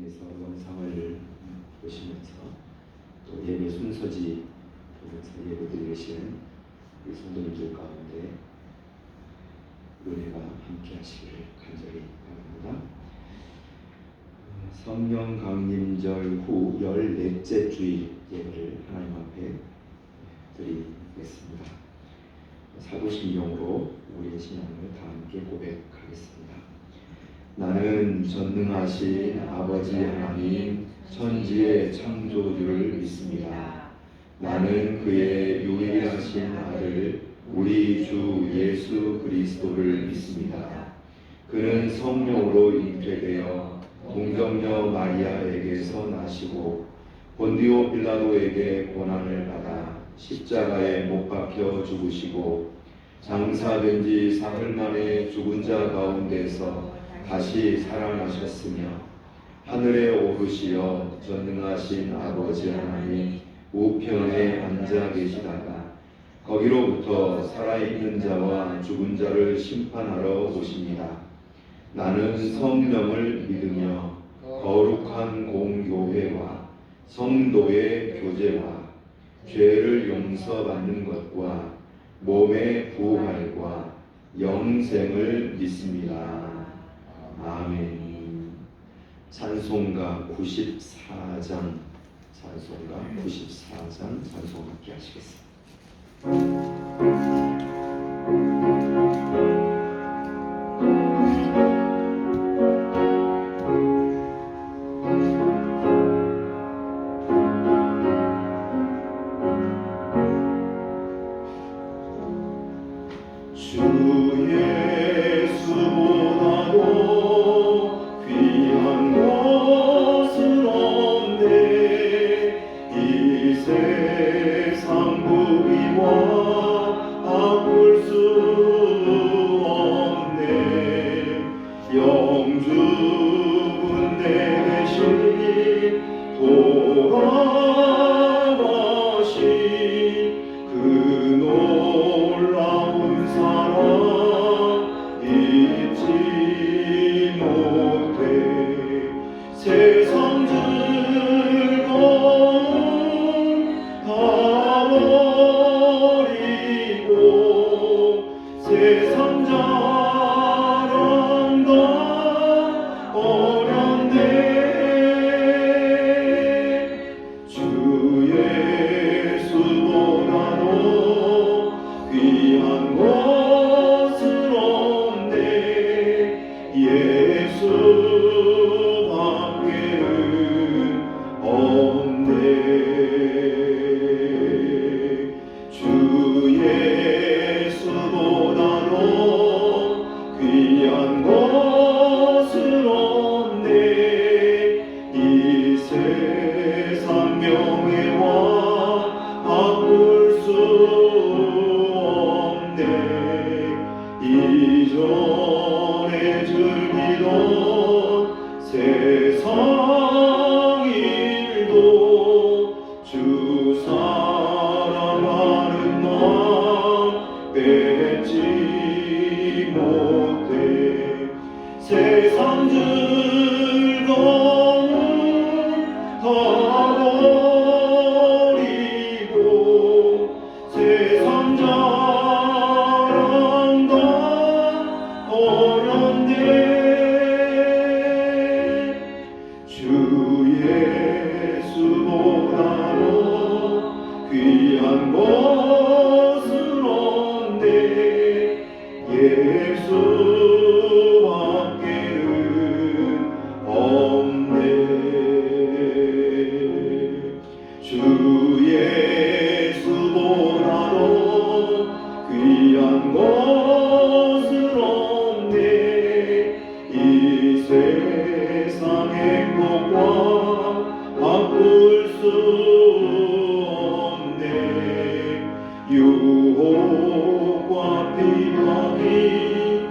통해서 영상을 보시면서 또 예배 순서지 보면서 예배드리고 계시는 우리 성도님들 가운데 은혜가 함께 하시기를 간절히 바랍니다. 성령 강림절 후 14째 주일 예배를 하나님 앞에 드리겠습니다. 사도신경으로 우리의 신앙을 다 함께 고백하겠습니다. 나는 전능하신 아버지 하나님 천지의 창조주를 믿습니다. 나는 그의 유일하신 아들 우리 주 예수 그리스도를 믿습니다. 그는 성령으로 잉태되어 동정녀 마리아에게서 나시고 본디오 빌라도에게 고난을 받아 십자가에 못 박혀 죽으시고 장사된 지 사흘 만에 죽은 자 가운데서 다시 살아나셨으며 하늘에 오르시어 전능하신 아버지 하나님 우편에 앉아 계시다가 거기로부터 살아있는 자와 죽은 자를 심판하러 오십니다. 나는 성령을 믿으며 거룩한 공교회와 성도의 교제와 죄를 용서받는 것과 몸의 부활과 영생을 믿습니다. 아멘. 찬송가 94장 찬송 함께 하시겠습니다. 이전에 즐기던 세상 일도 주 사랑하는 마음 뺏지 못해 세상 즐거움 다 버리고 세상 유혹과 비방이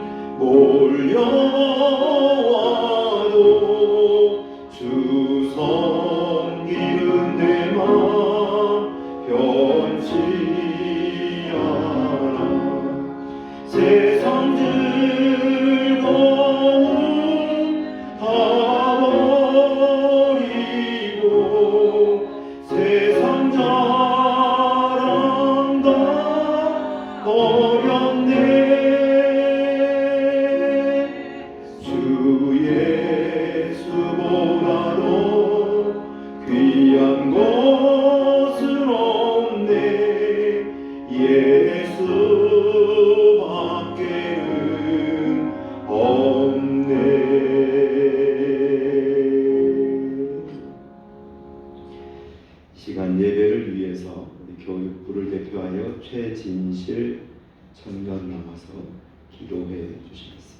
속해 진실 청년 남아서 기도해 주시겠습니다.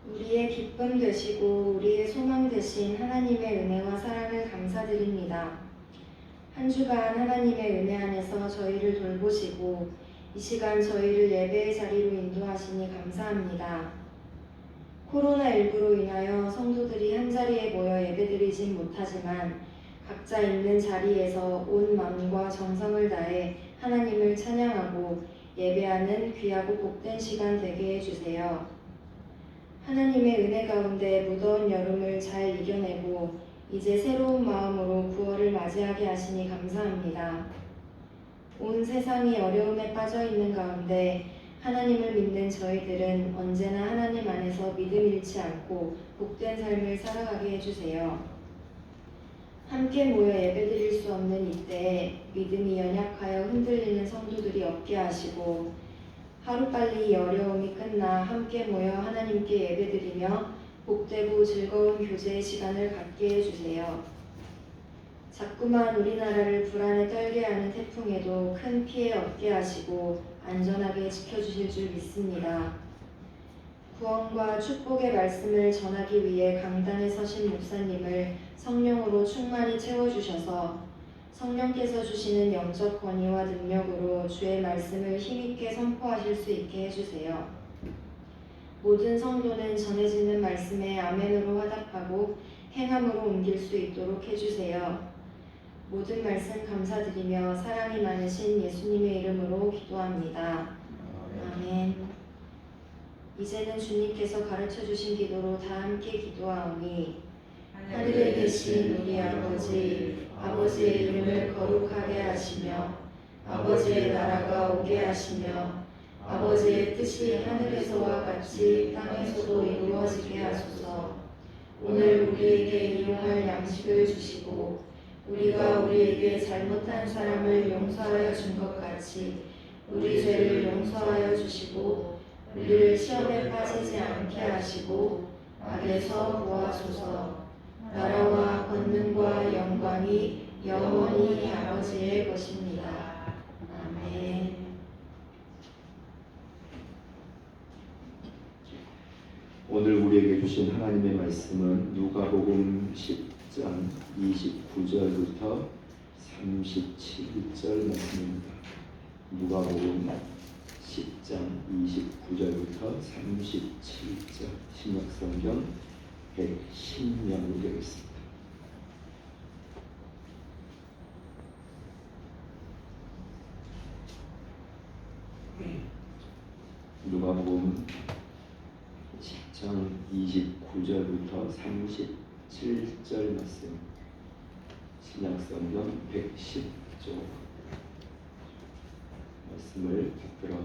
우리의 기쁨 되시고 우리의 소망 되신 하나님의 은혜와 사랑을 감사드립니다. 한 주간 하나님의 은혜 안에서 저희를 돌보시고 이 시간 저희를 예배의 자리로 인도하시니 감사합니다. 코로나19로 인하여 성도들이 한자리에 모여 예배드리진 못하지만 각자 있는 자리에서 온 마음과 정성을 다해 하나님을 찬양하고 예배하는 귀하고 복된 시간 되게 해주세요. 하나님의 은혜 가운데 무더운 여름을 잘 이겨내고 이제 새로운 마음으로 9월을 맞이하게 하시니 감사합니다. 온 세상이 어려움에 빠져 있는 가운데 하나님을 믿는 저희들은 언제나 하나님 안에서 믿음 잃지 않고 복된 삶을 살아가게 해주세요. 함께 모여 예배드릴 수 없는 이때에 믿음이 연약하여 흔들리는 성도들이 없게 하시고 하루빨리 이 어려움이 끝나 함께 모여 하나님께 예배드리며 복되고 즐거운 교제의 시간을 갖게 해주세요. 자꾸만 우리나라를 불안에 떨게 하는 태풍에도 큰 피해 없게 하시고 안전하게 지켜주실 줄 믿습니다. 구원과 축복의 말씀을 전하기 위해 강단에 서신 목사님을 성령으로 충만히 채워주셔서 성령께서 주시는 영적 권위와 능력으로 주의 말씀을 힘있게 선포하실 수 있게 해주세요. 모든 성도는 전해지는 말씀에 아멘으로 화답하고 행함으로 옮길 수 있도록 해주세요. 모든 말씀 감사드리며 사랑이 많으신 예수님의 이름으로 기도합니다. 아멘. 이제는 주님께서 가르쳐 주신 기도로 다 함께 기도하오니 하늘에 계신 우리 아버지, 아버지의 이름을 거룩하게 하시며 아버지의 나라가 오게 하시며 아버지의 뜻이 하늘에서와 같이 땅에서도 이루어지게 하소서. 오늘 우리에게 일용할 양식을 주시고 우리가 우리에게 잘못한 사람을 용서하여 준 것 같이 우리 죄를 용서하여 주시고 우리를 시험에 빠지지 않게 하시고 악에서 구하소서. 나라와 권능과 영광이 영원히 아버지의 것입니다. 아멘. 오늘 우리에게 주신 하나님의 말씀은 누가복음 10장 29절부터 37절 말씀입니다. 누가복음 10장 29절부터 37절 신약성경 110면이 되겠습니다. 누가복음 10장 29절부터 37절 말씀 신약성경 110조 말씀을 붙들어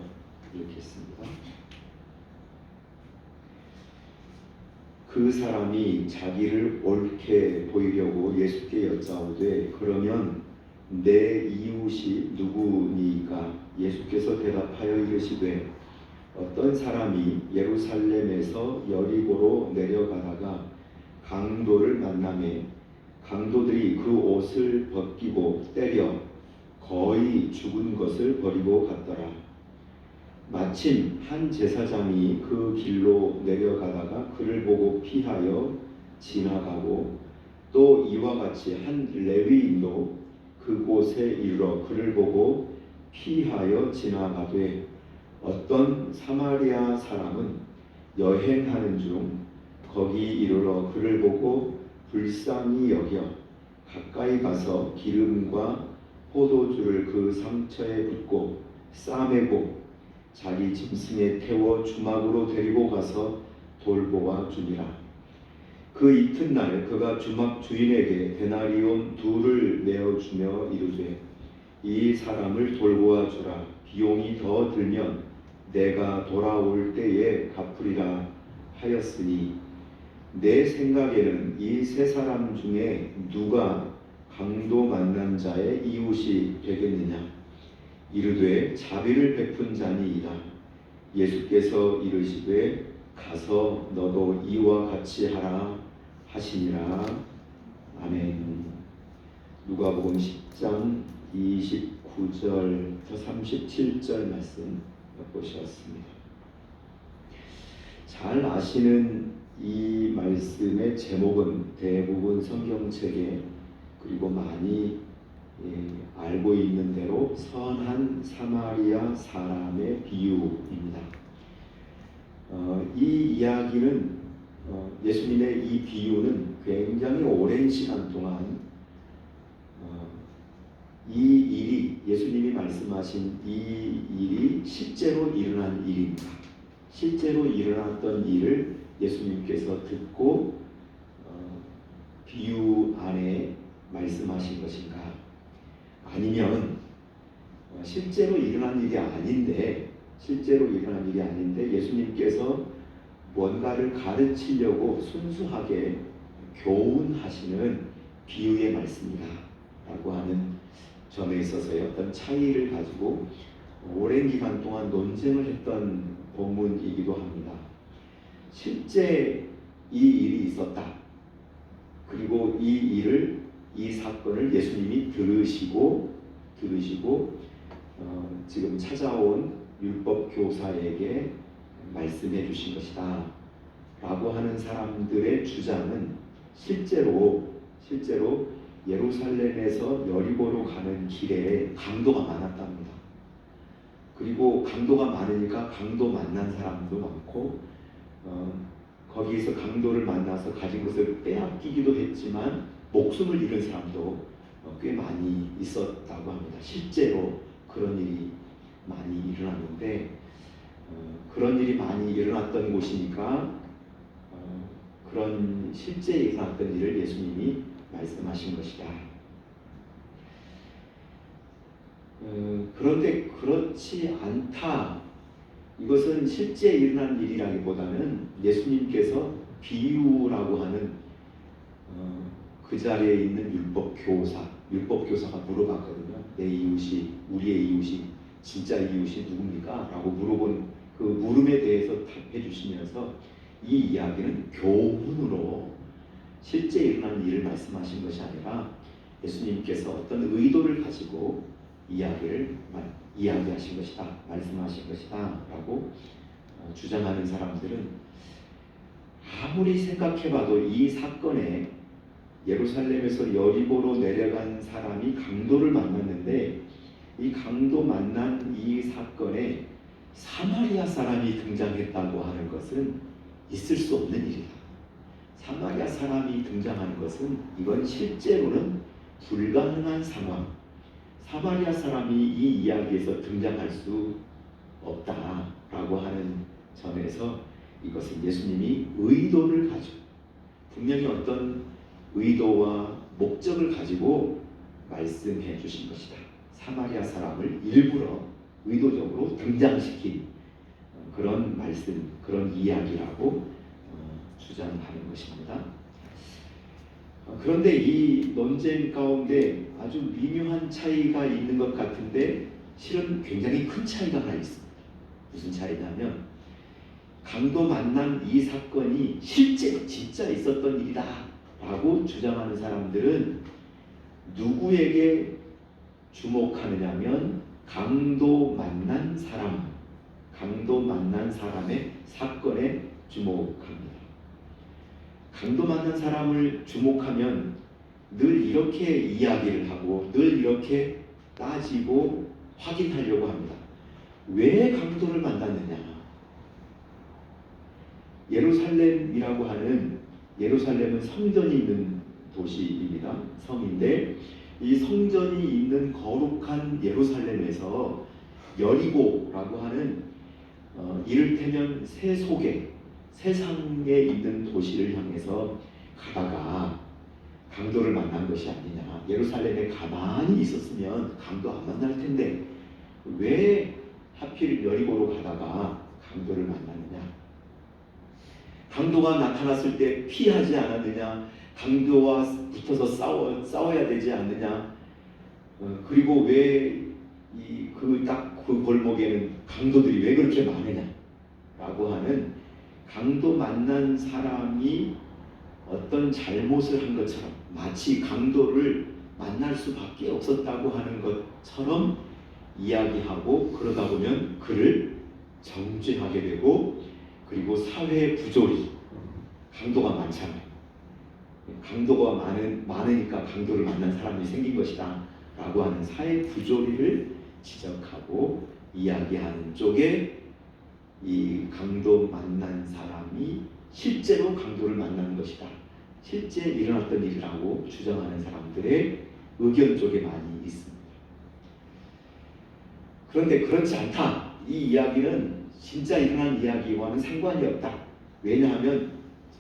읽겠습니다. 그 사람이 자기를 옳게 보이려고 예수께 여짜오되 그러면 내 이웃이 누구니까? 예수께서 대답하여 이르시되 어떤 사람이 예루살렘에서 여리고로 내려가다가 강도를 만나매 강도들이 그 옷을 벗기고 때려 거의 죽은 것을 버리고 갔더라. 마침 한 제사장이 그 길로 내려가다가 그를 보고 피하여 지나가고 또 이와 같이 한 레위인도 그곳에 이르러 그를 보고 피하여 지나가되 어떤 사마리아 사람은 여행하는 중 거기 이르러 그를 보고 불쌍히 여겨 가까이 가서 기름과 포도주를 그 상처에 붓고 싸매고 자기 짐승에 태워 주막으로 데리고 가서 돌보아 주니라. 그 이튿날 그가 주막 주인에게 데나리온 2를 내어주며 이르되 이 사람을 돌보아 주라. 비용이 더 들면 내가 돌아올 때에 갚으리라 하였으니 내 생각에는 이 세 사람 중에 누가 강도 만난 자의 이웃이 되겠느냐? 이르되 자비를 베푼 자니이다. 예수께서 이르시되 가서 너도 이와 같이 하라 하시니라. 아멘. 누가복음 10장 29절부터 37절 말씀 보셨습니다. 잘 아시는 이 말씀의 제목은 대부분 성경책에 그리고 많이 알고 있는 대로 선한 사마리아 사람의 비유입니다. 이 이야기는 예수님의 이 비유는 굉장히 오랜 시간 동안 이 일이 예수님이 말씀하신 이 일이 실제로 일어난 일입니다. 실제로 일어났던 일을 예수님께서 듣고 비유 안에 말씀하신 것인가? 아니면 실제로 일어난 일이 아닌데 예수님께서 뭔가를 가르치려고 순수하게 교훈하시는 비유의 말씀이다 라고 하는 점에 있어서의 어떤 차이를 가지고 오랜 기간 동안 논쟁을 했던 본문이기도 합니다. 실제 이 일이 있었다. 그리고 이 사건을 예수님이 들으시고 지금 찾아온 율법 교사에게 말씀해 주신 것이다 라고 하는 사람들의 주장은 실제로 예루살렘에서 여리고로 가는 길에 강도가 많았답니다. 그리고 강도가 많으니까 강도 만난 사람도 많고 거기에서 강도를 만나서 가진 것을 빼앗기기도 했지만 목숨을 잃은 사람도 꽤 많이 있었다고 합니다. 실제로 그런 일이 많이 일어났는데 그런 일이 많이 일어났던 곳이니까 그런 실제 일어났던 일을 예수님이 말씀하신 것이다. 그런데 그렇지 않다. 이것은 실제 일어난 일이라기보다는 예수님께서 비유라고 하는 그 자리에 있는 율법 교사가 물어봤거든요. 내 이웃이, 우리의 이웃이 진짜 이웃이 누굽니까? 라고 물어본 그 물음에 대해서 답해 주시면서 이 이야기는 교훈으로 실제 일어난 일을 말씀하신 것이 아니라 예수님께서 어떤 의도를 가지고 이야기하신 것이다, 말씀하신 것이다 라고 주장하는 사람들은 아무리 생각해봐도 이 사건에 예루살렘에서 여리고로 내려간 사람이 강도를 만났는데 이 강도 만난 이 사건에 사마리아 사람이 등장했다고 하는 것은 있을 수 없는 일이다. 사마리아 사람이 등장하는 것은 이건 실제로는 불가능한 상황. 사마리아 사람이 이 이야기에서 등장할 수 없다라고 하는 점에서 이것은 예수님이 의도를 가지고 분명히 어떤 의도와 목적을 가지고 말씀해 주신 것이다. 사마리아 사람을 일부러 의도적으로 등장시킨 그런 말씀, 그런 이야기라고 주장하는 것입니다. 그런데 이 논쟁 가운데 아주 미묘한 차이가 있는 것 같은데 실은 굉장히 큰 차이가 하나 있습니다. 무슨 차이냐면 강도 만난 이 사건이 실제로 진짜 있었던 일이다 라고 주장하는 사람들은 누구에게 주목하느냐면 강도 만난 사람의 사건에 주목합니다. 강도 만난 사람을 주목하면 늘 이렇게 이야기를 하고 늘 이렇게 따지고 확인하려고 합니다. 왜 강도를 만났느냐? 예루살렘은 성전이 있는 도시입니다. 성인데 이 성전이 있는 거룩한 예루살렘에서 여리고라고 하는 이를테면 세상에 있는 도시를 향해서 가다가 강도를 만난 것이 아니냐. 예루살렘에 가만히 있었으면 강도 안 만날 텐데 왜 하필 여리고로 가다가 강도를 만났느냐. 강도가 나타났을 때 피하지 않았느냐. 강도와 붙어서 싸워야 되지 않느냐. 그리고 왜 그 골목에는 강도들이 왜 그렇게 많으냐 라고 하는 강도 만난 사람이 어떤 잘못을 한 것처럼 마치 강도를 만날 수밖에 없었다고 하는 것처럼 이야기하고 그러다 보면 그를 정죄하게 되고 그리고 사회 부조리 강도가 많잖아요. 강도가 많으니까 강도를 만난 사람이 생긴 것이다 라고 하는 사회 부조리를 지적하고 이야기하는 쪽에 이 강도 만난 사람이 실제로 강도를 만나는 것이다. 실제 일어났던 일이라고 주장하는 사람들의 의견 쪽에 많이 있습니다. 그런데 그렇지 않다. 이 이야기는 진짜 일어난 이야기와는 상관이 없다. 왜냐하면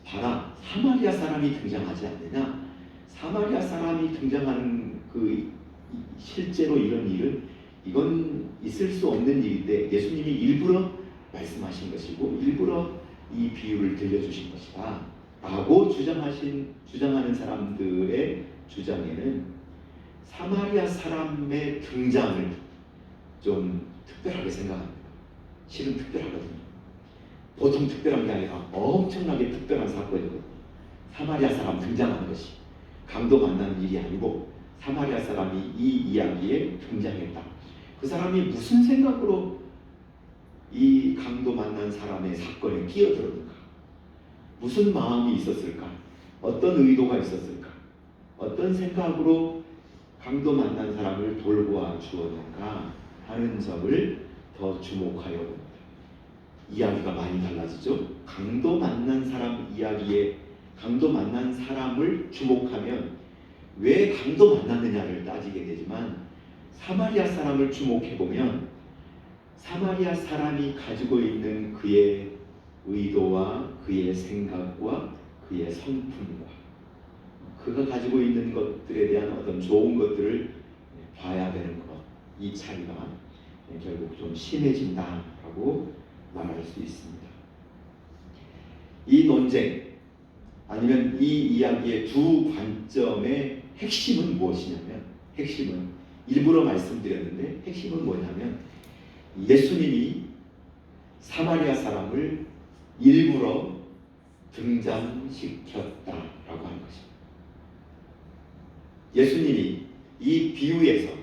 봐라, 사마리아 사람이 등장하지 않느냐. 사마리아 사람이 등장하는 그 실제로 이런 일은 이건 있을 수 없는 일인데 예수님이 일부러 말씀하신 것이고 일부러 이 비유를 들려주신 것이다 라고 주장하는 사람들의 주장에는 사마리아 사람의 등장을 좀 특별하게 생각합니다. 실은 특별하거든요. 보통 특별한 게 아니라 엄청나게 특별한 사건이거든요. 사마리아 사람 등장하는 것이 강도 만나는 일이 아니고 사마리아 사람이 이 이야기에 등장했다. 그 사람이 무슨 생각으로 이 강도 만난 사람의 사건에 끼어들었는가? 무슨 마음이 있었을까? 어떤 의도가 있었을까? 어떤 생각으로 강도 만난 사람을 돌보아 주었는가 하는 점을 더 주목하여 봅니다. 이야기가 많이 달라지죠. 강도 만난 사람 이야기에 강도 만난 사람을 주목하면 왜 강도 만났느냐를 따지게 되지만 사마리아 사람을 주목해 보면 사마리아 사람이 가지고 있는 그의 의도와 그의 생각과 그의 성품과 그가 가지고 있는 것들에 대한 어떤 좋은 것들을 봐야 되는 것, 이 차이가 결국 좀 심해진다라고 말할 수 있습니다. 이 논쟁 아니면 이 이야기의 두 관점의 핵심은 무엇이냐면 핵심은 일부러 말씀드렸는데 핵심은 뭐냐면 예수님이 사마리아 사람을 일부러 등장시켰다라고 하는 것입니다. 예수님이 이 비유에서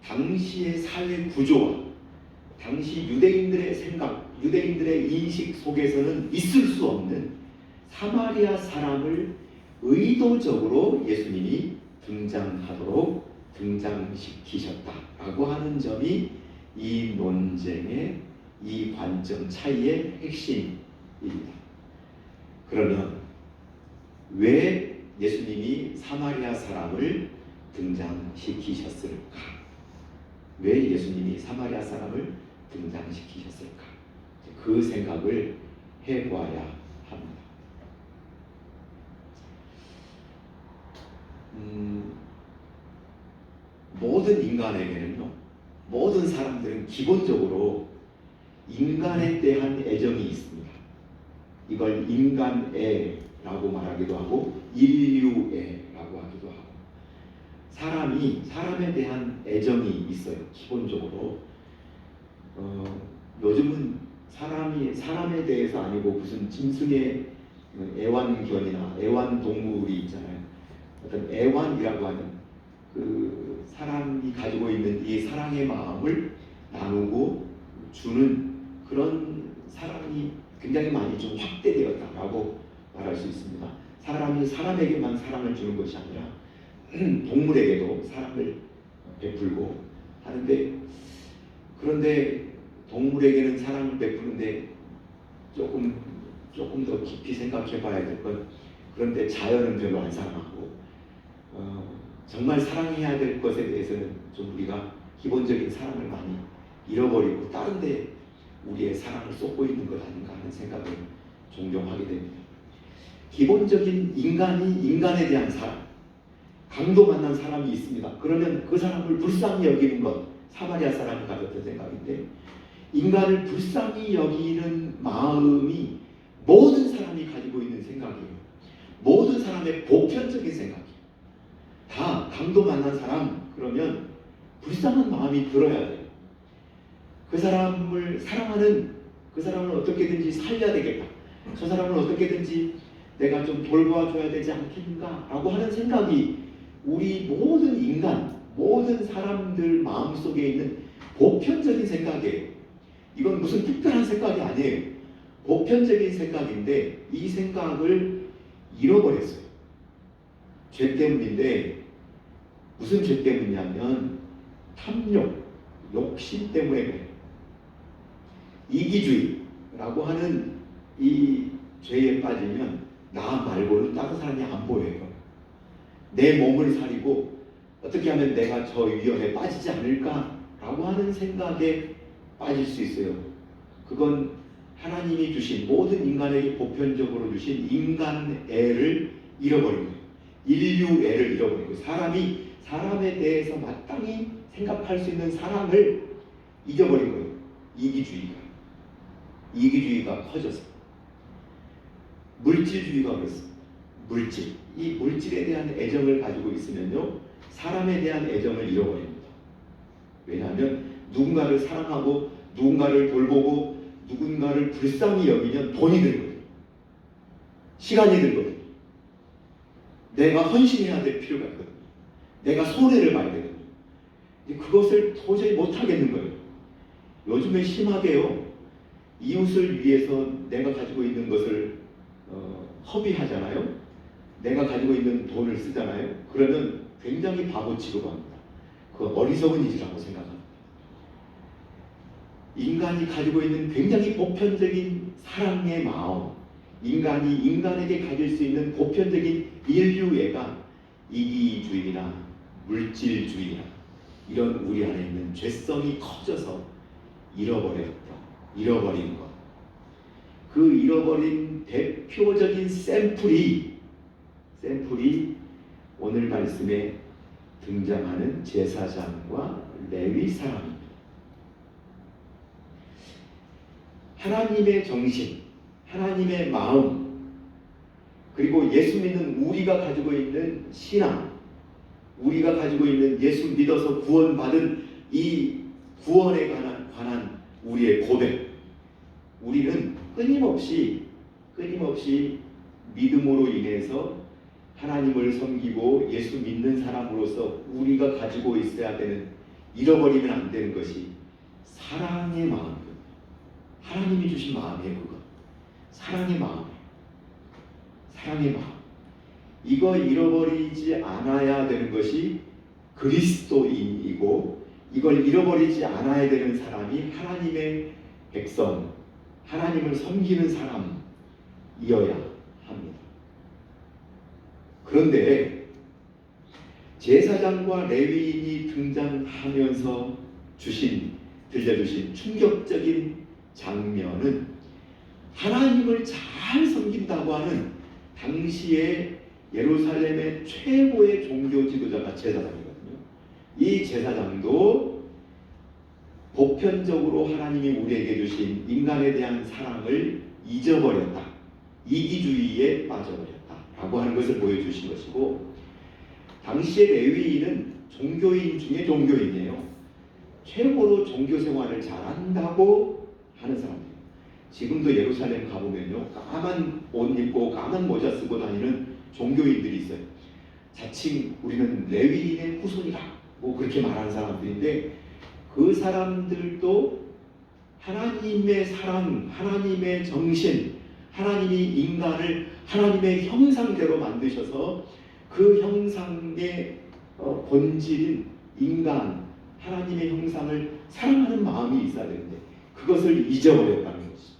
당시의 사회 구조와 당시 유대인들의 생각, 유대인들의 인식 속에서는 있을 수 없는 사마리아 사람을 의도적으로 예수님이 등장시키셨다라고 하는 점이 이 논쟁의 이 관점 차이의 핵심입니다. 그러면 왜 예수님이 사마리아 사람을 등장시키셨을까? 왜 예수님이 사마리아 사람을 등장시키셨을까? 그 생각을 해보아야 합니다. 모든 인간에게는요, 모든 사람들은 기본적으로 인간에 대한 애정이 있습니다. 이걸 인간애라고 말하기도 하고 인류애라고 하기도 하고 사람에 대한 애정이 있어요. 기본적으로 요즘은 사람에 대해서 아니고 무슨 짐승의 애완견이나 애완동물이 있잖아요. 어떤 애완이라고 하는 그 사람이 가지고 있는 이 사랑의 마음을 나누고 주는 그런 사랑이 굉장히 많이 좀 확대되었다라고 말할 수 있습니다. 사람이 사람에게만 사랑을 주는 것이 아니라 동물에게도 사랑을 베풀고 하는데, 그런데 동물에게는 사랑을 베푸는데 조금 더 깊이 생각해 봐야 될 것, 그런데 자연은 별로 안 사랑하고 정말 사랑해야 될 것에 대해서는 좀 우리가 기본적인 사랑을 많이 잃어버리고 다른 데 우리의 사랑을 쏟고 있는 것 아닌가 하는 생각을 종종 하게 됩니다. 기본적인 인간에 대한 사랑, 강도 만난 사람이 있습니다. 그러면 그 사람을 불쌍히 여기는 것, 사마리아 사람이 가졌던 생각인데, 인간을 불쌍히 여기는 마음이 모든 사람이 가지고 있는 생각이에요. 모든 사람의 보편적인 생각이에요. 다 강도 만난 사람 그러면 불쌍한 마음이 들어야 돼요. 그 사람을 사랑하는, 그 사람을 어떻게든지 살려야 되겠다. 저 사람을 어떻게든지 내가 좀 돌봐줘야 되지 않겠는가 라고 하는 생각이 우리 모든 인간, 모든 사람들 마음속에 있는 보편적인 생각이에요. 이건 무슨 특별한 생각이 아니에요. 보편적인 생각인데 이 생각을 잃어버렸어요. 죄 때문인데 무슨 죄 때문이냐면 탐욕, 욕심 때문에 그래요. 이기주의라고 하는 이 죄에 빠지면 나 말고는 다른 사람이 안 보여요. 내 몸을 사리고 어떻게 하면 내가 저 위험에 빠지지 않을까라고 하는 생각에 빠질 수 있어요. 그건 하나님이 주신 모든 인간에게 보편적으로 주신 인간애를 잃어버린 거예요. 인류애를 잃어버린 거예요. 사람이 사람에 대해서 마땅히 생각할 수 있는 사랑을 잊어버린 거예요. 이기주의가 커져서 물질주의가 그렇습니다. 물질, 이 물질에 대한 애정을 가지고 있으면요 사람에 대한 애정을 잃어버립니다. 왜냐하면 누군가를 사랑하고 누군가를 돌보고 누군가를 불쌍히 여기면 돈이 들거든요. 시간이 들거든요. 내가 헌신해야 될 필요가 있거든요. 내가 손해를 봐야 되거든요. 그것을 도저히 못하겠는 거예요. 요즘에 심하게요. 이웃을 위해서 내가 가지고 있는 것을 허비하잖아요. 내가 가지고 있는 돈을 쓰잖아요. 그러면 굉장히 바보 취급합니다. 그 어리석은 일이라고 생각합니다. 인간이 가지고 있는 굉장히 보편적인 사랑의 마음, 인간이 인간에게 가질 수 있는 보편적인 인류애가 이기주의나 물질주의나 이런 우리 안에 있는 죄성이 커져서 잃어버린 것. 그 잃어버린 대표적인 샘플이 오늘 말씀에 등장하는 제사장과 레위 사람입니다. 하나님의 정신, 하나님의 마음, 그리고 예수 믿는 우리가 가지고 있는 신앙, 우리가 가지고 있는 예수 믿어서 구원받은 이 구원에 관한 우리의 고백, 우리는 끊임없이 믿음으로 인해서 하나님을 섬기고 예수 믿는 사람으로서 우리가 가지고 있어야 되는, 잃어버리면 안 되는 것이 사랑의 마음입니다. 하나님이 주신 마음이에요. 그거 사랑의 마음. 이거 잃어버리지 않아야 되는 것이 그리스도인이고, 이걸 잃어버리지 않아야 되는 사람이 하나님의 백성, 하나님을 섬기는 사람이어야 합니다. 그런데 제사장과 레위인이 등장하면서 들려주신 충격적인 장면은 하나님을 잘 섬긴다고 하는 당시에 예루살렘의 최고의 종교 지도자가 제사장이거든요. 이 제사장도 보편적으로 하나님이 우리에게 주신 인간에 대한 사랑을 잊어버렸다. 이기주의에 빠져버렸다라고 하는 것을 보여주신 것이고, 당시의 레위인은 종교인 중에 종교인이에요. 최고로 종교 생활을 잘한다고 하는 사람이에요. 지금도 예루살렘 가보면요, 까만 옷 입고 까만 모자 쓰고 다니는 종교인들이 있어요. 자칭 우리는 레위인의 후손이다, 뭐 그렇게 말하는 사람들인데, 그 사람들도 하나님의 사랑, 하나님의 정신, 하나님이 인간을 하나님의 형상대로 만드셔서 그 형상의 본질인 인간, 하나님의 형상을 사랑하는 마음이 있어야 되는데 그것을 잊어버렸다는 것이,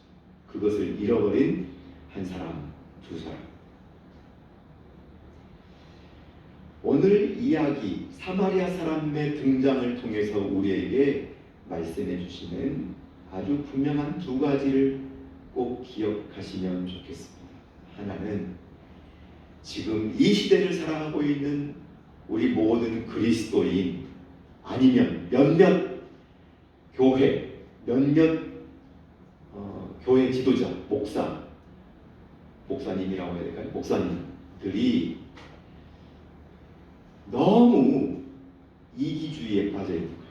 그것을 잃어버린 한 사람, 두 사람. 오늘 이야기 사마리아 사람의 등장을 통해서 우리에게 말씀해 주시는 아주 분명한 두 가지를 꼭 기억하시면 좋겠습니다. 하나는 지금 이 시대를 살아가고 있는 우리 모든 그리스도인, 아니면 몇몇 교회, 교회 지도자, 목사님이라고 해야 될까요? 목사님들이 너무 이기주의에 빠져 있는 거예요.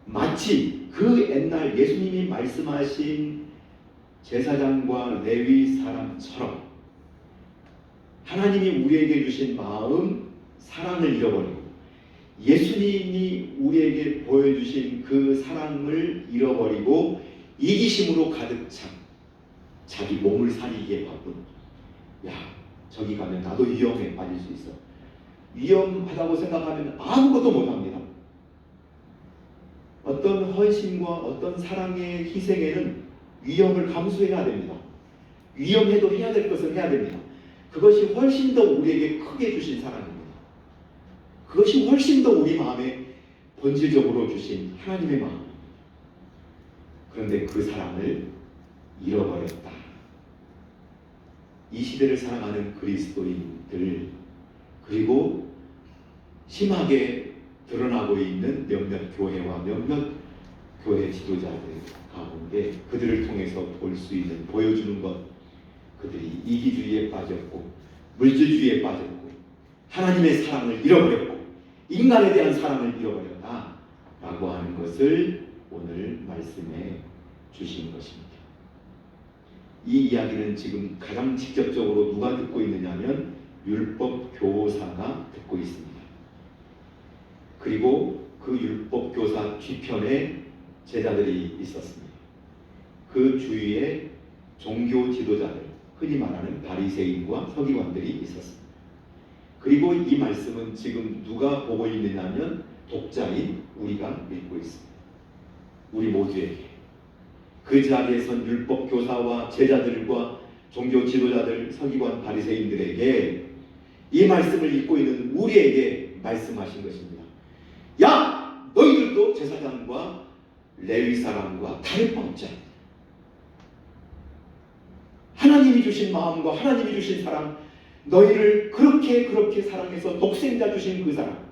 마치 그 옛날 예수님이 말씀하신 제사장과 레위 사람처럼 하나님이 우리에게 주신 마음, 사랑을 잃어버리고 예수님이 우리에게 보여주신 그 사랑을 잃어버리고 이기심으로 가득 찬 자기 몸을 살리기에 바쁜, 야, 저기 가면 나도 위험에 빠질 수 있어. 위험하다고 생각하면 아무것도 못합니다. 어떤 헌신과 어떤 사랑의 희생에는 위험을 감수해야 됩니다. 위험해도 해야 될 것을 해야 됩니다. 그것이 훨씬 더 우리에게 크게 주신 사랑입니다. 그것이 훨씬 더 우리 마음에 본질적으로 주신 하나님의 마음. 그런데 그 사랑을 잃어버렸다. 이 시대를 사랑하는 그리스도인들, 그리고 심하게 드러나고 있는 몇몇 교회와 몇몇 교회 지도자들 가운데 그들을 통해서 볼 수 있는, 보여주는 것, 그들이 이기주의에 빠졌고 물질주의에 빠졌고 하나님의 사랑을 잃어버렸고 인간에 대한 사랑을 잃어버렸다 라고 하는 것을 오늘 말씀해 주신 것입니다. 이 이야기는 지금 가장 직접적으로 누가 듣고 있느냐면 율법 교사가 듣고 있습니다. 그리고 그 율법 교사 뒤편에 제자들이 있었습니다. 그 주위에 종교 지도자들, 흔히 말하는 바리새인과 서기관들이 있었습니다. 그리고 이 말씀은 지금 누가 보고 있느냐면 독자인 우리가 읽고 있습니다. 우리 모두에게, 그 자리에선 율법 교사와 제자들과 종교 지도자들, 서기관, 바리새인들에게 이 말씀을 읽고 있는 우리에게 말씀하신 것입니다. 야, 너희들도 제사장과 레위 사람과 다를 바 없지 않다. 하나님이 주신 마음과 하나님이 주신 사랑, 너희를 그렇게 사랑해서 독생자 주신 그 사랑,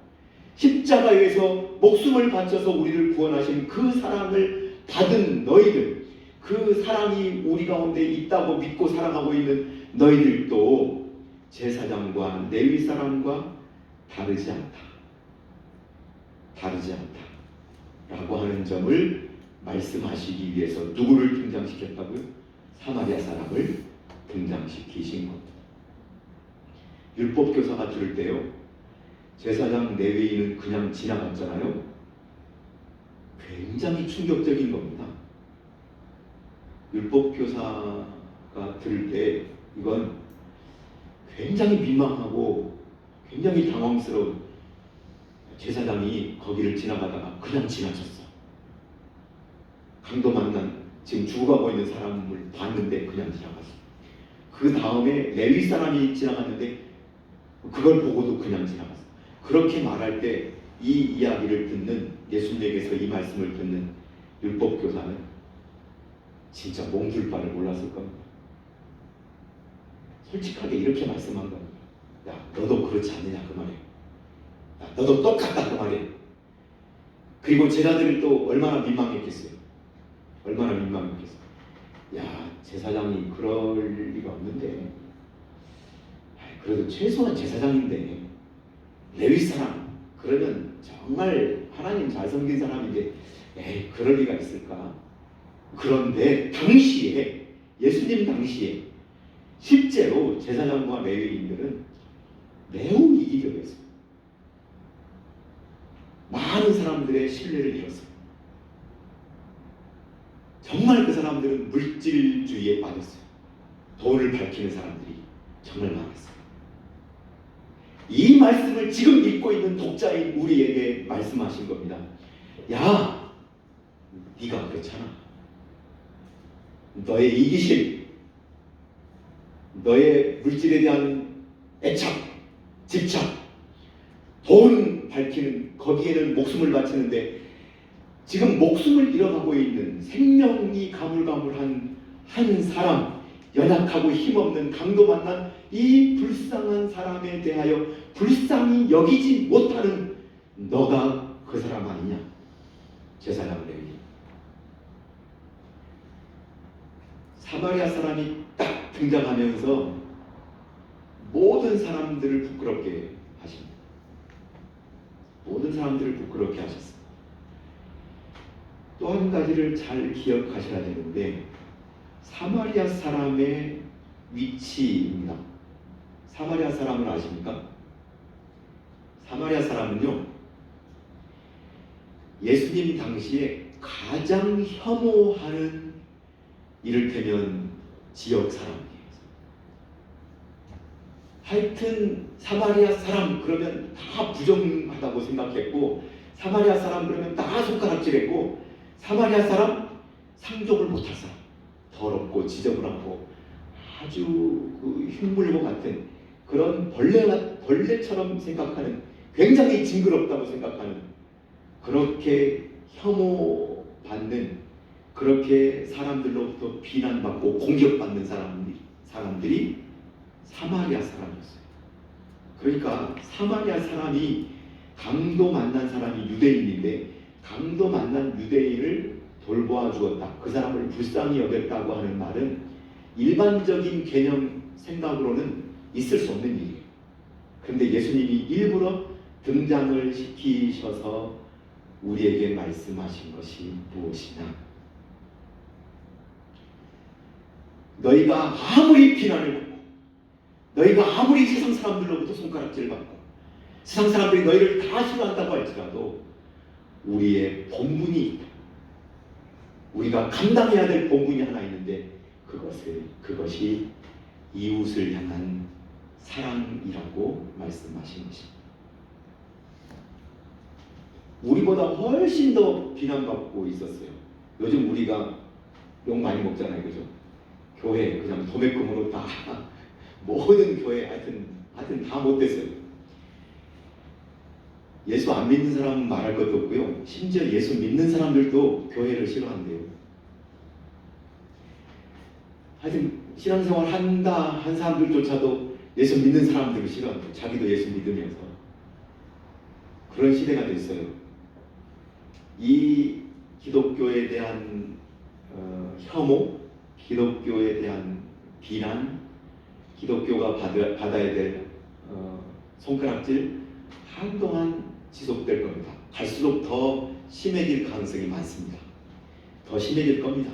십자가에서 목숨을 바쳐서 우리를 구원하신 그 사랑을 받은 너희들, 그 사랑이 우리 가운데 있다고 믿고 사랑하고 있는 너희들도 제사장과 레위 사람과 다르지 않다. 다르지 않다 라고 하는 점을 말씀하시기 위해서 누구를 등장시켰다고요? 사마리아 사람을 등장시키신 겁니다. 율법교사가 들을 때요, 제사장 레위인은 그냥 지나갔잖아요. 굉장히 충격적인 겁니다. 율법교사가 들을 때 이건 굉장히 민망하고 굉장히 당황스러운, 제사장이 거기를 지나가다가 그냥 지나쳤어. 강도 만난, 지금 죽어가고 있는 사람을 봤는데 그냥 지나갔어. 그 다음에 레위 사람이 지나갔는데 그걸 보고도 그냥 지나갔어. 그렇게 말할 때 이 이야기를 듣는, 예수님에게서 이 말씀을 듣는 율법교사는 진짜 몸둘 바를 몰랐을 겁니다. 솔직하게 이렇게 말씀한 겁니다. 야, 너도 그렇지 않느냐 그 말이에요. 야, 너도 똑같다 그 말이에요. 그리고 제자들이 또 얼마나 민망했겠어요. 얼마나 민망했겠어요. 야, 제사장이 그럴 리가 없는데, 그래도 최소한 제사장인데 레위 사람 그러면 정말 하나님 잘 섬긴 사람인데, 에이, 그럴 리가 있을까? 그런데 당시에, 예수님 당시에 실제로 제사장과 레위인들은 매우 이기적이었어요. 많은 사람들의 신뢰를 잃었어요. 정말 그 사람들은 물질주의에 빠졌어요. 돈을 밝히는 사람들이 정말 많았어요. 이 말씀을 지금 읽고 있는 독자인 우리에게 말씀하신 겁니다. 야, 네가 그렇잖아. 너의 이기심, 너의 물질에 대한 애착, 집착, 돈 밝히는, 거기에는 목숨을 바치는데 지금 목숨을 잃어가고 있는, 생명이 가물가물한 한 사람, 연약하고 힘없는 강도 만난 이 불쌍한 사람에 대하여 불쌍히 여기지 못하는 너가 그 사람 아니냐? 제사장 레위. 사마리아 사람이 딱 등장하면서 모든 사람들을 부끄럽게 하십니다. 모든 사람들을 부끄럽게 하셨습니다. 또 한 가지를 잘 기억하셔야 되는데, 사마리아 사람의 위치입니다. 사마리아 사람을 아십니까? 사마리아 사람은요, 예수님 당시에 가장 혐오하는 이를테면 지역 사람이에요. 하여튼 사마리아 사람 그러면 다 부정하다고 생각했고, 사마리아 사람 그러면 다 손가락질했고, 사마리아 사람 상종을 못할 사람, 더럽고 지저분하고 아주 그 흉물과 같은 그런 벌레처럼 생각하는, 굉장히 징그럽다고 생각하는, 그렇게 혐오받는, 그렇게 사람들로부터 비난받고 공격받는 사람들이 사마리아 사람이었어요. 그러니까 사마리아 사람이, 강도 만난 사람이 유대인인데 강도 만난 유대인을 돌보아 주었다, 그 사람을 불쌍히 여겼다고 하는 말은 일반적인 개념 생각으로는 있을 수 없는 일이에요. 그런데 예수님이 일부러 등장을 시키셔서 우리에게 말씀하신 것이 무엇이냐? 너희가 아무리 비난을 받고, 너희가 아무리 세상 사람들로부터 손가락질을 받고, 세상 사람들이 너희를 다 싫어한다고 할지라도 우리의 본분이 있다. 우리가 감당해야 될 본분이 하나 있는데 그것이 이웃을 향한 사랑이라고 말씀하신 것입니다. 우리보다 훨씬 더 비난받고 있었어요. 요즘 우리가 욕 많이 먹잖아요, 그죠? 교회 그냥 도매금으로 다 모든 교회 하여튼 다 못됐어요. 예수 안 믿는 사람은 말할 것도 없고요, 심지어 예수 믿는 사람들도 교회를 싫어한대요. 하여튼 신앙생활 한 사람들조차도 예수 믿는 사람들을 싫어한대요. 자기도 예수 믿으면서. 그런 시대가 됐어요. 이 기독교에 대한 혐오, 기독교에 대한 비난, 기독교가 받아야 될 손가락질 한동안 지속될 겁니다. 갈수록 더 심해질 가능성이 많습니다. 더 심해질 겁니다.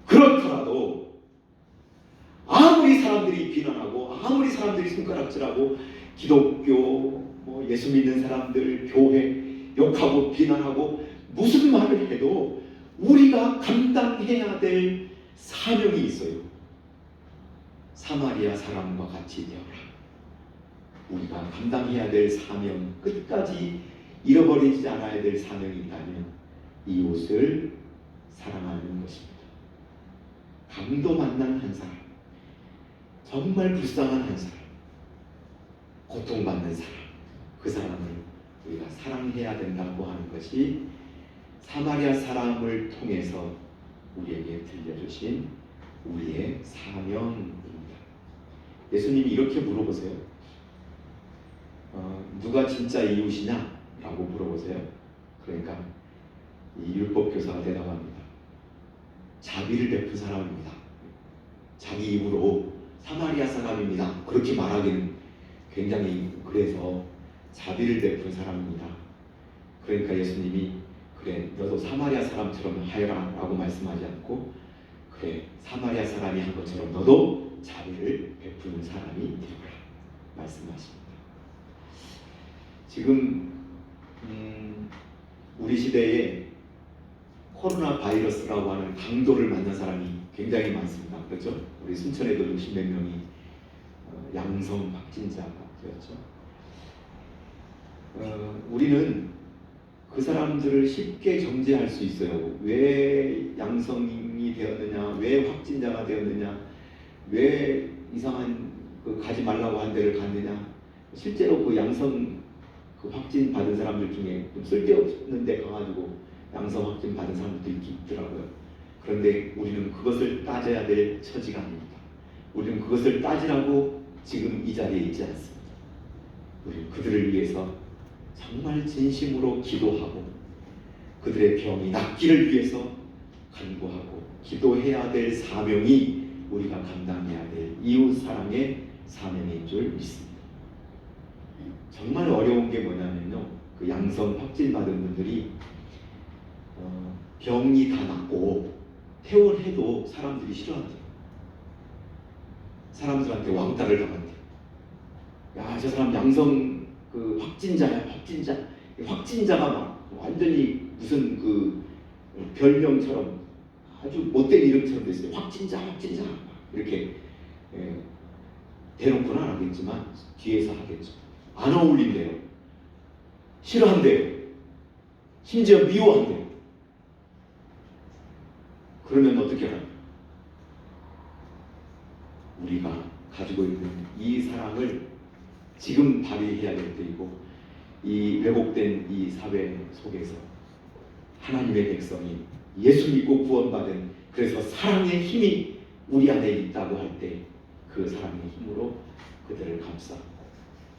그렇더라도 아무리 사람들이 비난하고, 아무리 사람들이 손가락질하고, 기독교, 예수 믿는 사람들, 교회 욕하고 비난하고 무슨 말을 해도 우리가 감당해야 될 사명이 있어요. 사마리아 사람과 같이 되어라. 우리가 감당해야 될 사명, 끝까지 잃어버리지 않아야 될 사명이 있다면 이웃을 사랑하는 것입니다. 강도 만난 한 사람, 정말 불쌍한 한 사람, 고통받는 사람, 그 사람을 우리가 사랑해야 된다고 하는 것이 사마리아 사람을 통해서 우리에게 들려주신 우리의 사명입니다. 예수님이 이렇게 물어보세요. 누가 진짜 이웃이냐? 라고 물어보세요. 그러니까 이 율법교사가 대답합니다. 자비를 베푼 사람입니다. 자기 입으로 사마리아 사람입니다, 그렇게 말하기는 굉장히, 그래서 자비를 베푼 사람입니다. 그러니까 예수님이 그래 너도 사마리아 사람처럼 하여라 라고 말씀하지 않고, 그래 사마리아 사람이 한 것처럼 너도 자비를 베푸는 사람이 되어라 말씀하십니다. 지금 우리 시대에 코로나 바이러스라고 하는 강도를 만난 사람이 굉장히 많습니다. 그렇죠? 우리 순천에도 60몇 명이 양성 확진자가 되었죠. 우리는 그 사람들을 쉽게 정죄할 수 있어요. 왜 양성이 되었느냐, 왜 확진자가 되었느냐, 왜 이상한 가지 말라고 한 데를 갔느냐. 실제로 그 양성 확진 받은 사람들 중에 좀 쓸데없는 데 가가지고 양성 확진 받은 사람들도 있더라고요. 그런데 우리는 그것을 따져야 될 처지가 아닙니다. 우리는 그것을 따지라고 지금 이 자리에 있지 않습니다. 우리는 그들을 위해서 정말 진심으로 기도하고, 그들의 병이 낫기를 위해서 간구하고 기도해야 될 사명이 우리가 감당해야 될 이웃 사랑의 사명인 줄 믿습니다. 정말 어려운 게 뭐냐면요, 그 양성 확진 받은 분들이 병이 다 낫고 퇴원해도 사람들이 싫어한대요. 사람들한테 왕따를 당한대요. 야, 저 사람 양성 그 확진자야, 확진자. 확진자가 막 완전히 무슨 그 별명처럼 아주 못된 이름처럼 됐어요. 확진자, 확진자. 이렇게 대놓고는 안 하겠지만 뒤에서 하겠죠. 안 어울린대요. 싫어한대요. 심지어 미워한대요. 그러면 어떻게 하나요? 우리가 가지고 있는 이 사랑을 지금 발휘해야 될 때이고, 이 왜곡된 이 사회 속에서 하나님의 백성이 예수 믿고 구원받은, 그래서 사랑의 힘이 우리 안에 있다고 할 때 그 사랑의 힘으로 그들을 감싸고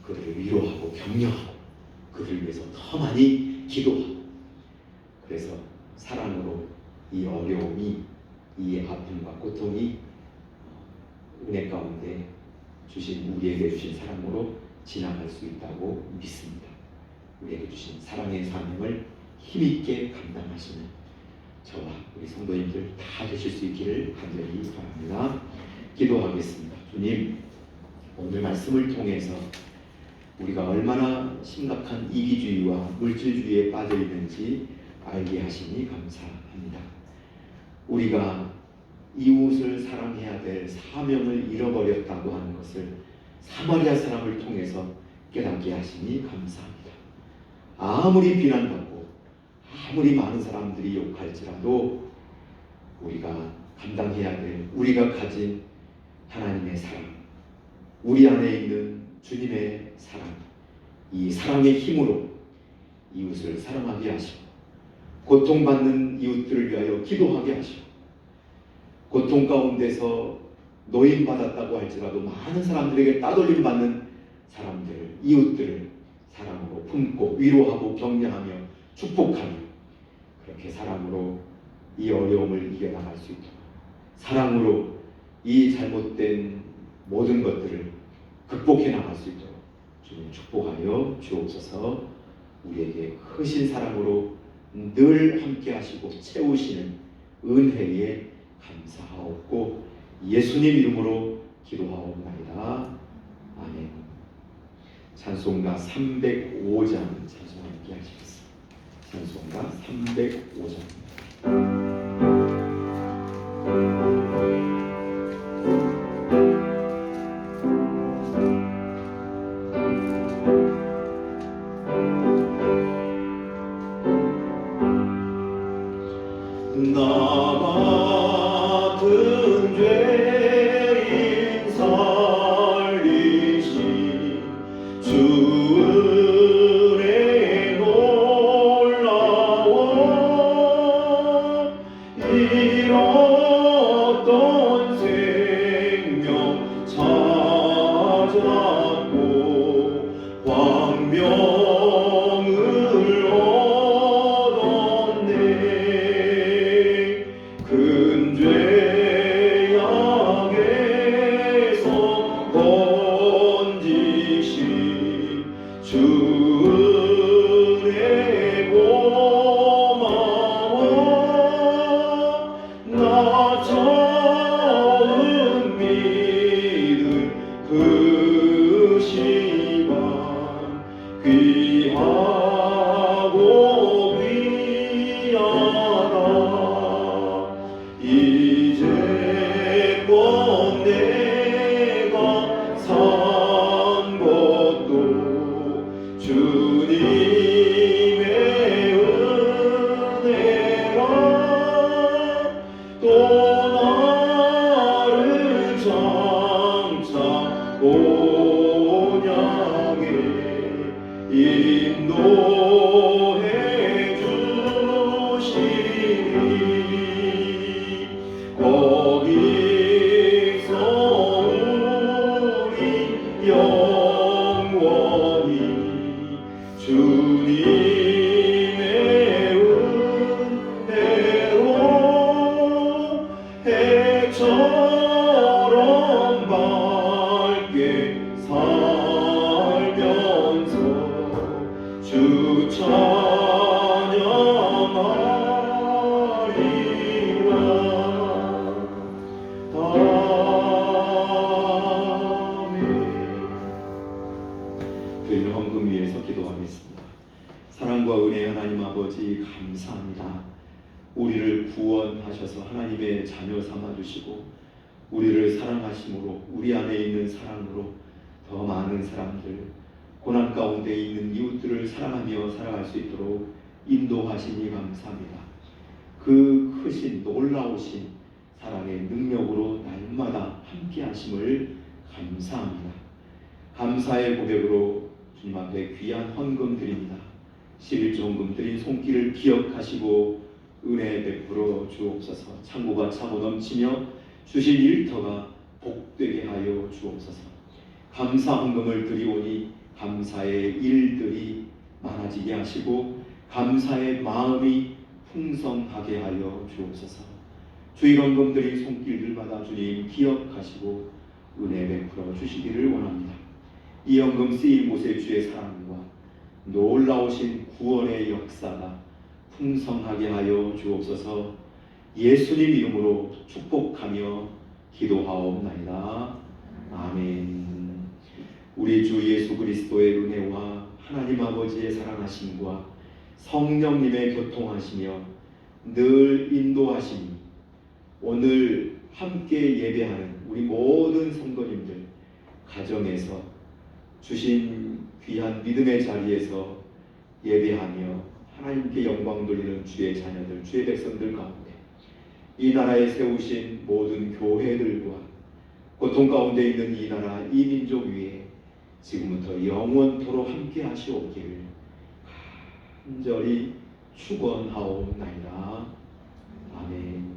그들을 위로하고 격려하고 그들을 위해서 더 많이 기도하고, 그래서 사랑으로 이 어려움이, 이 아픔과 고통이 은혜 가운데 우리에게 주신 사랑으로 지나갈 수 있다고 믿습니다. 우리에게 주신 사랑의 사명을 힘있게 감당하시는 저와 우리 성도님들 다 되실 수 있기를 간절히 바랍니다. 기도하겠습니다. 주님, 오늘 말씀을 통해서 우리가 얼마나 심각한 이기주의와 물질주의에 빠져 있는지 알게 하시니 감사합니다. 우리가 이웃을 사랑해야 될 사명을 잃어버렸다고 하는 것을 사마리아 사람을 통해서 깨닫게 하시니 감사합니다. 아무리 비난받고 아무리 많은 사람들이 욕할지라도 우리가 감당해야 될, 우리가 가진 하나님의 사랑, 우리 안에 있는 주님의 사랑, 이 사랑의 힘으로 이웃을 사랑하게 하시고, 고통받는 이웃들을 위하여 기도하게 하시고, 고통 가운데서 노임받았다고 할지라도 많은 사람들에게 따돌림 받는 사람들, 이웃들을 사랑으로 품고 위로하고 격려하며 축복하며, 그렇게 사랑으로 이 어려움을 이겨나갈 수 있도록, 사랑으로 이 잘못된 모든 것들을 극복해 나갈 수 있도록 주님 축복하여 주옵소서. 우리에게 크신 사랑으로 늘 함께 하시고 채우시는 은혜에 감사하옵고 예수님 이름으로 기도하옵나이다. 아멘. 찬송가 305장 찬송 함께 하시겠습니다. 찬송가 305장. 나 같은 죄인 살리신 주 은혜 놀라워, 잃었던 생명 찾았고 광명을 얻었네. 아버지 감사합니다. 우리를 구원하셔서 하나님의 자녀 삼아주시고 우리를 사랑하심으로 우리 안에 있는 사랑으로 더 많은 사람들, 고난 가운데 있는 이웃들을 사랑하며 살아갈 수 있도록 인도하시니 감사합니다. 그 크신 놀라우신 사랑의 능력으로 날마다 함께 하심을 감사합니다. 감사의 고백으로 주님 앞에 귀한 헌금 드립니다. 11조 헌금 드린 손길을 기억하시고 은혜 베풀어 주옵소서. 창고가 차고 넘치며 주신 일터가 복되게 하여 주옵소서. 감사 헌금을 드리오니 감사의 일들이 많아지게 하시고 감사의 마음이 풍성하게 하여 주옵소서. 주일 헌금 드린 손길들마다 주님 기억하시고 은혜 베풀어 주시기를 원합니다. 이 헌금 쓰일 곳에 주의 사랑과 놀라우신 구원의 역사가 풍성하게 하여 주옵소서. 예수님 이름으로 축복하며 기도하옵나이다. 아멘. 우리 주 예수 그리스도의 은혜와 하나님 아버지의 사랑하심과 성령님의 교통하시며 늘 인도하심이 오늘 함께 예배하는 우리 모든 성도님들 가정에서 주신 귀한 믿음의 자리에서 예배하며 하나님께 영광 돌리는 주의 자녀들, 주의 백성들 가운데 이 나라에 세우신 모든 교회들과 고통 가운데 있는 이 나라, 이 민족 위에 지금부터 영원토록 함께 하시옵기를 간절히 축원하옵나이다. 아멘.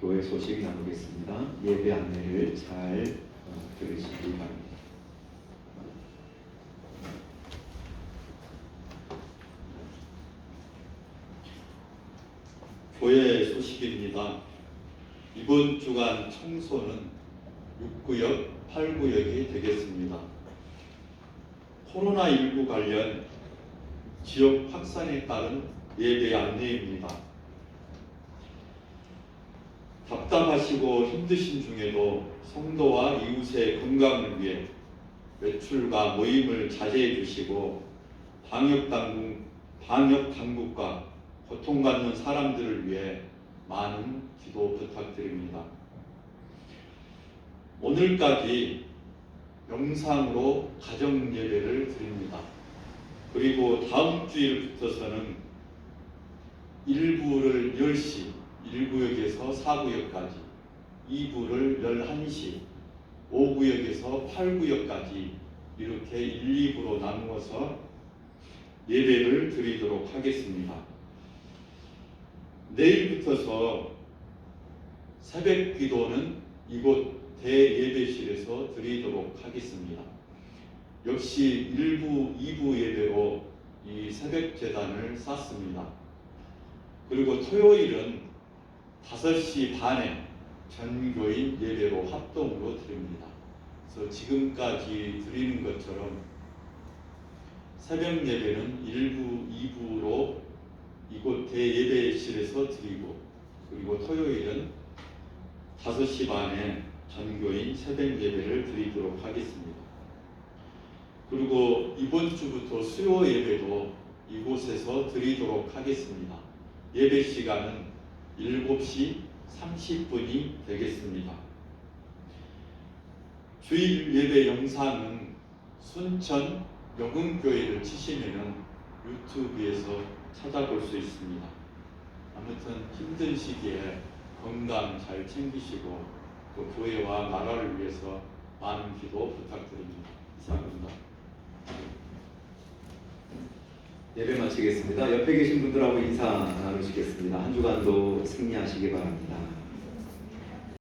교회 소식 나누겠습니다. 예배 안내를 잘 들으시기 바랍니다. 교회 소식입니다. 이번 주간 청소는 6구역, 8구역이 되겠습니다. 코로나19 관련 지역 확산에 따른 예배 안내입니다. 답답하시고 힘드신 중에도 성도와 이웃의 건강을 위해 외출과 모임을 자제해 주시고 방역 당국과 고통받는 사람들을 위해 많은 기도 부탁드립니다. 오늘까지 영상으로 가정 예배를 드립니다. 그리고 다음 주일부터서는 1부를 10시 1구역에서 4구역까지, 2부를 11시 5구역에서 8구역까지 이렇게 1, 2부로 나누어서 예배를 드리도록 하겠습니다. 내일부터서 새벽 기도는 이곳 대예배실에서 드리도록 하겠습니다. 역시 1부, 2부 예배로 이 새벽 제단을 쌓습니다. 그리고 토요일은 5시 반에 전교인 예배로 합동으로 드립니다. 그래서 지금까지 드리는 것처럼 새벽 예배는 1부, 2부로 이곳 대예배실에서 드리고, 그리고 토요일은 5시 반에 전교인 새벽 예배를 드리도록 하겠습니다. 그리고 이번 주부터 수요 예배도 이곳에서 드리도록 하겠습니다. 예배 시간은 7시 30분이 되겠습니다. 주일 예배 영상은 순천 영흥교회를 치시면은 유튜브에서 찾아볼 수 있습니다. 아무튼 힘든 시기에 건강 잘 챙기시고 또 교회와 나라를 위해서 많은 기도 부탁드립니다. 이상입니다. 예배 마치겠습니다. 옆에 계신 분들하고 인사 나누시겠습니다. 한 주간도 승리하시기 바랍니다.